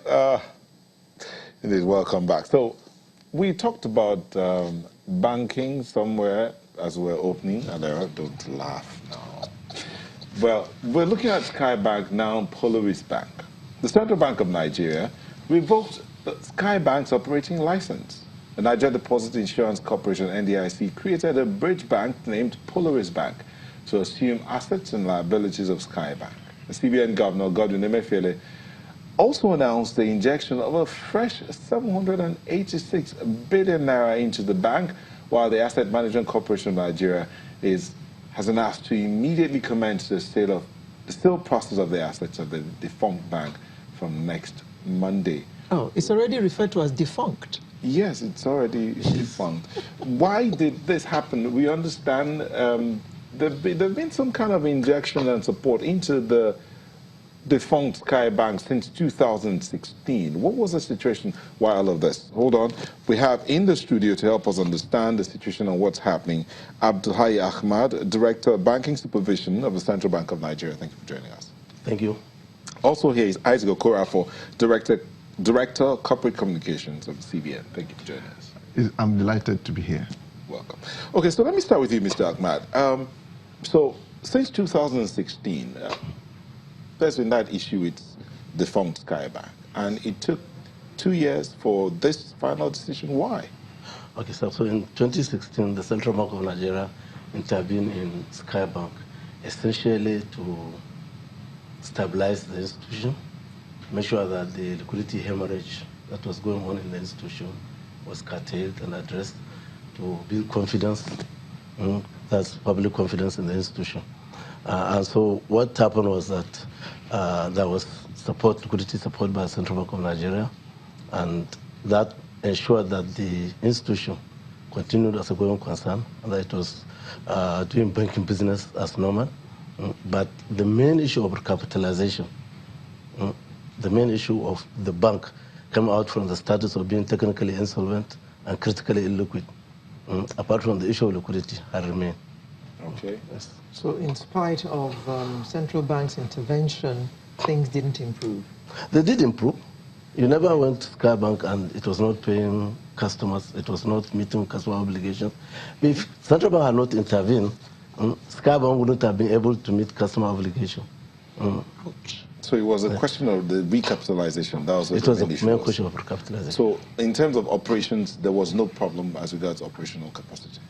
Uh, Indeed, welcome back. So, we talked about banking somewhere as we're opening. Adara, don't laugh now. Well, we're looking at Skye Bank now, Polaris Bank. The Central Bank of Nigeria revoked the Skye Bank's operating license. The Nigeria Deposit Insurance Corporation, NDIC, created a bridge bank named Polaris Bank to assume assets and liabilities of Skye Bank. The CBN Governor, Godwin Emefiele, also announced the injection of a fresh 786 billion naira into the bank, while the Asset Management Corporation of Nigeria has been asked to immediately commence the sale process of the assets of the defunct bank from next Monday. Oh, it's already referred to as defunct. Yes, it's already defunct. Why did this happen? We understand there's been some kind of injection and support into the defunct Skye Bank since 2016. What was the situation while all of this? Hold on. We have in the studio to help us understand the situation and what's happening, Abdulhai Ahmad, Director of Banking Supervision of the Central Bank of Nigeria. Thank you for joining us. Thank you. Also here is Isaac Okorafor, Director of Corporate Communications of CBN. Thank you for joining us. I'm delighted to be here. Welcome. Okay, so let me start with you, Mr. Ahmad. So since 2016, there's been that issue with defunct Skye Bank, and it took 2 years for this final decision. Why? Okay, so in 2016, the Central Bank of Nigeria intervened in Skye Bank, essentially to stabilize the institution, make sure that the liquidity hemorrhage that was going on in the institution was curtailed and addressed, to build confidence, that's public confidence in the institution. And so what happened was that there was liquidity support by the Central Bank of Nigeria, and that ensured that the institution continued as a going concern, and that it was doing banking business as normal. But the main issue of recapitalization, the main issue of the bank came out from the status of being technically insolvent and critically illiquid. Apart from the issue of liquidity, had remained. Okay. Yes. So in spite of central bank's intervention, things didn't improve? They did improve. You never went to Skye Bank and it was not paying customers, it was not meeting customer obligations. If Central Bank had not intervened, Skye Bank wouldn't have been able to meet customer obligations. So it was a question of the recapitalization. That was it was a main question of recapitalization. So in terms of operations, there was no problem as regards operational capacity?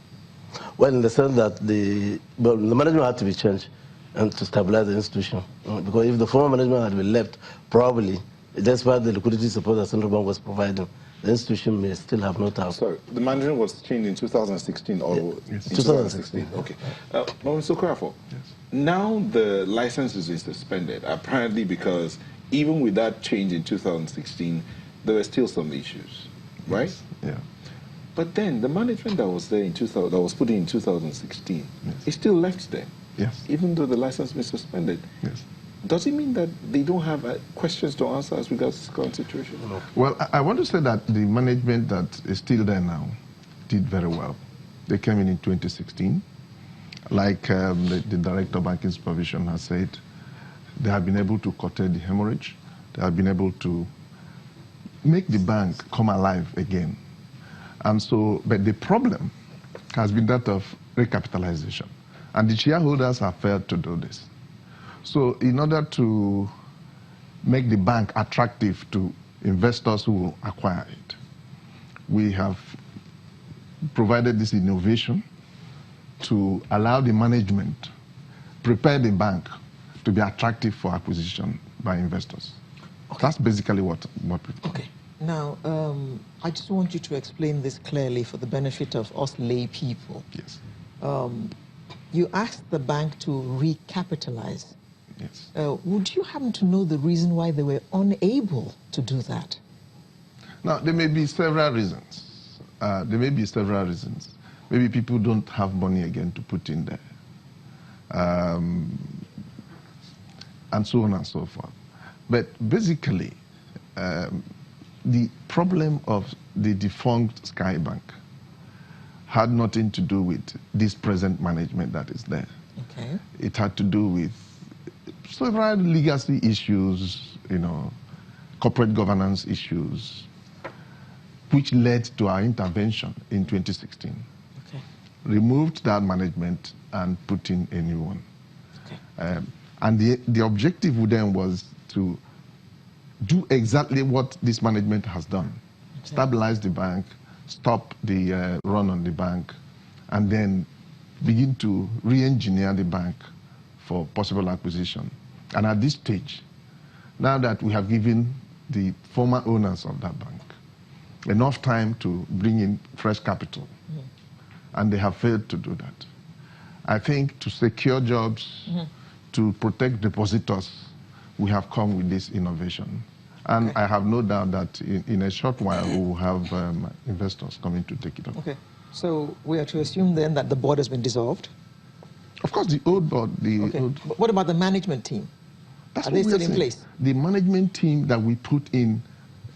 Well, in the sense that the management had to be changed and to stabilize the institution. Because if the former management had been left, probably, despite the liquidity support that Central Bank was providing, the institution may still have not have. Sorry, the management was changed in 2016 or yes. in 2016? Okay. Mr. Okorafor, yes. Now the license is suspended, apparently because even with that change in 2016, there were still some issues, right? Yes. Yeah. But then the management that was there in that was put in 2016, yes, is still left there. Yes. Even though the license was suspended. Yes. Does it mean that they don't have questions to answer as regards this current situation? No. Well, I want to say that the management that is still there now did very well. They came in 2016. Like the Director of Banking Supervision has said, they have been able to curtail the hemorrhage. They have been able to make the bank come alive again. And so, but the problem has been that of recapitalization. And the shareholders have failed to do this. So in order to make the bank attractive to investors who will acquire it, we have provided this innovation to allow the management prepare the bank to be attractive for acquisition by investors. Okay. That's basically what we've done. Okay. Now, I just want you to explain this clearly for the benefit of us lay people. Yes. You asked the bank to recapitalize. Yes. Would you happen to know the reason why they were unable to do that? Now, there may be several reasons. Maybe people don't have money again to put in there. And so on and so forth. But basically, the problem of the defunct Skye Bank had nothing to do with this present management that is there. Okay. It had to do with several legacy issues, corporate governance issues, which led to our intervention in 2016. Okay. Removed that management and put in a new one. Okay. And the objective then was to do exactly what this management has done. Okay. Stabilize the bank, stop the run on the bank, and then begin to re-engineer the bank for possible acquisition. And at this stage, now that we have given the former owners of that bank enough time to bring in fresh capital, and they have failed to do that, I think to secure jobs, to protect depositors, we have come with this innovation. And okay. I have no doubt that in a short while we will have investors coming to take it up. Okay. So we are to assume then that the board has been dissolved? Of course, the old board. But what about the management team? Are they still in place? The management team that we put in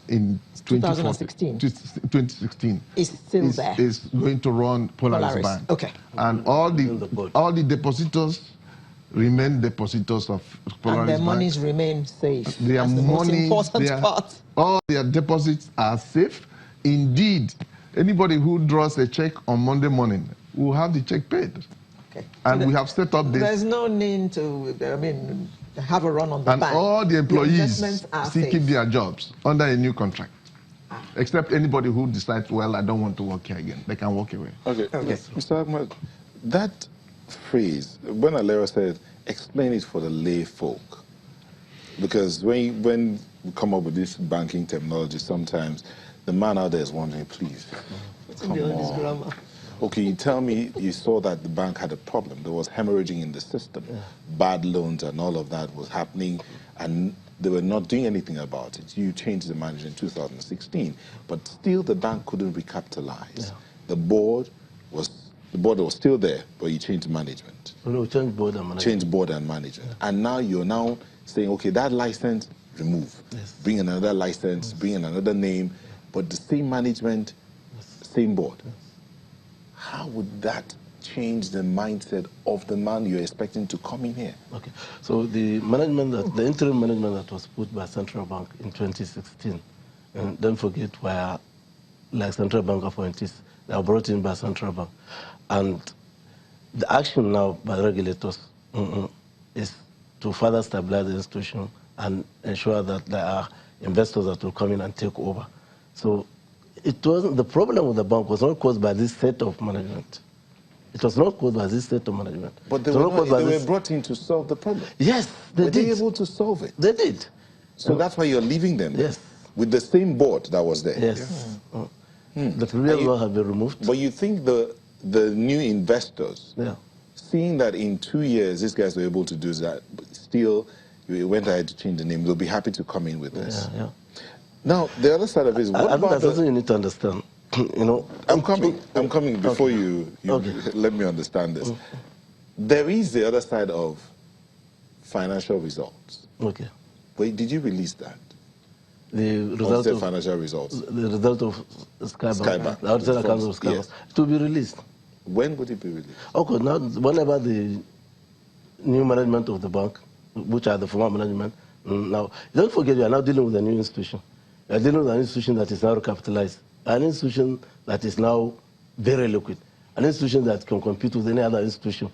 2016 is still there. Is going to run Polaris Bank. Okay. And all the depositors remain depositors of Polaris Bank. And their monies remain safe. Their That's the most important part. All their deposits are safe. Indeed, anybody who draws a check on Monday morning will have the check paid. Okay. And so we have set up this. There's no need to, have a run on the bank. And all the employees seeking their jobs under a new contract. Except anybody who decides, well, I don't want to work here again. They can walk away. Okay. Mr. Ahmed, that phrase, when Alera said, explain it for the lay folk. Because when we come up with this banking terminology, sometimes the man out there is wondering, please, come on. Okay, you tell me you saw that the bank had a problem. There was hemorrhaging in the system. Yeah. Bad loans and all of that was happening, and they were not doing anything about it. You changed the manager in 2016, but still the bank couldn't recapitalize. Yeah. The board was still there, but you changed management. No, changed board and management. Changed board and management. Yeah. And now you're now saying, okay, that license, remove. Yes. Bring another license, bring in another name, but the same management, same board. Yes. How would that change the mindset of the man you're expecting to come in here? Okay, so the interim management that was put by Central Bank in 2016, and don't forget where, like Central Bank appointees, they are brought in by Central Bank. And the action now by the regulators is to further stabilize the institution and ensure that there are investors that will come in and take over. So it wasn't, the problem with the bank was not caused by this set of management. It was not caused by this set of management. But they were brought in to solve the problem. Yes, they did. Were they able to solve it? They did. So that's why you're leaving them? Yes. With the same board that was there? Yes. The previous law have been removed. But you think the new investors, seeing that in 2 years these guys were able to do that, but still you went ahead to change the name, they'll be happy to come in with this? Yeah. Now, the other side of it is, what about that's something you need to understand. I'm coming before you let me understand this. There is the other side of financial results. Okay. But did you release that? The result of financial results. The result of Skye Bank. The outside accounts of Skye Bank. It will be released. When would it be released? Okay, now whenever the new management of the bank, which are the former management, now don't forget you are now dealing with a new institution. You are dealing with an institution that is now recapitalized, an institution that is now very liquid, an institution that can compete with any other institution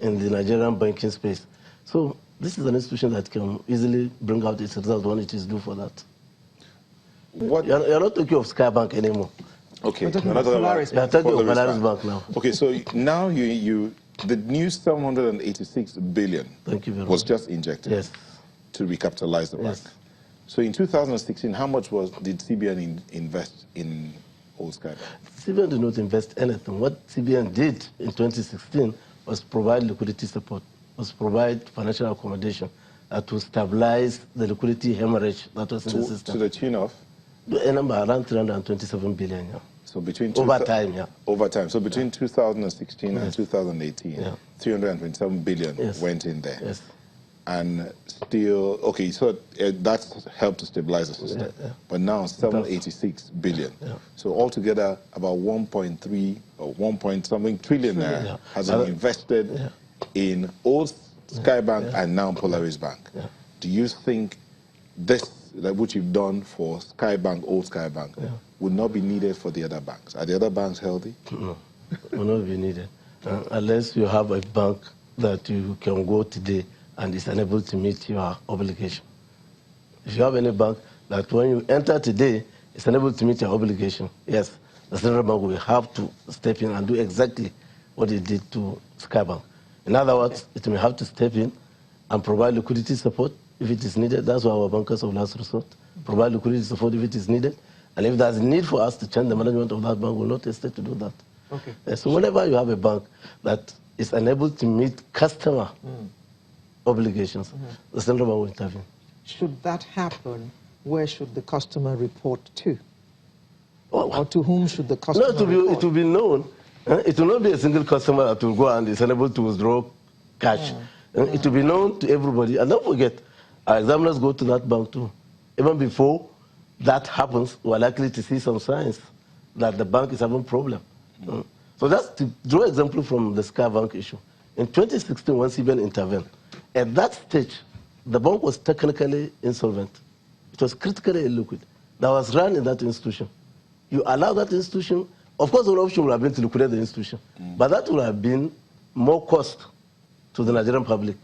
in the Nigerian banking space. So this is an institution that can easily bring out its result when it is due for that. You're not talking of Skye Bank anymore. Okay. We're talking about Polaris Bank. You're talking of Polaris Bank now. Okay, so now the new 786 billion was just injected to recapitalize the bank. So in 2016, how much did CBN invest in old Skye Bank? CBN did not invest anything. What CBN did in 2016 was provide liquidity support, was provide financial accommodation to stabilize the liquidity hemorrhage that was in the system. To the tune of? A number around 327 billion, So between over time, Over time. So between 2016 and 2018, 327 billion went in there. Yes. And still, okay, so that's helped to stabilize the system. But now 786 billion. So altogether, about 1.3 or 1 point something trillion there has been invested in old Skye Bank and now Polaris Bank. Do you think this which you've done for Skye Bank, old Skye Bank, would not be needed for the other banks. Are the other banks healthy? No, will not be needed. Unless you have a bank that you can go today and is unable to meet your obligation. If you have any bank that when you enter today is unable to meet your obligation, yes, the central bank will have to step in and do exactly what it did to Skye Bank. In other words, it may have to step in and provide liquidity support if it is needed. That's why our bankers of last resort provide liquidity support if it is needed. And if there's a need for us to change the management of that bank, we'll not hesitate to do that. Okay. So whenever you have a bank that is unable to meet customer obligations, the central bank will intervene. Should that happen, where should the customer report to? Oh, Or to whom should the customer report? It will be known. It will not be a single customer that will go and is unable to withdraw cash. It will be known to everybody. And don't forget, our examiners go to that bank too. Even before that happens, we're likely to see some signs that the bank is having a problem. So that's to draw example from the Skye Bank issue. In 2016, when CBN intervened, at that stage, the bank was technically insolvent. It was critically illiquid. That was run in that institution. You allow that institution, of course, one option would have been to liquidate the institution, but that would have been more cost to the Nigerian public.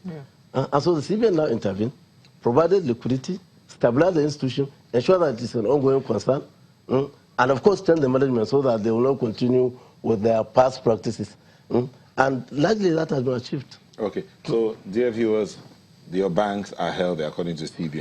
And so the CBN now intervened, provided liquidity, stabilized the institution, ensure that it's an ongoing concern, and of course change the management so that they will not continue with their past practices. And largely that has been achieved. Okay, so dear viewers, your banks are healthy according to CBN.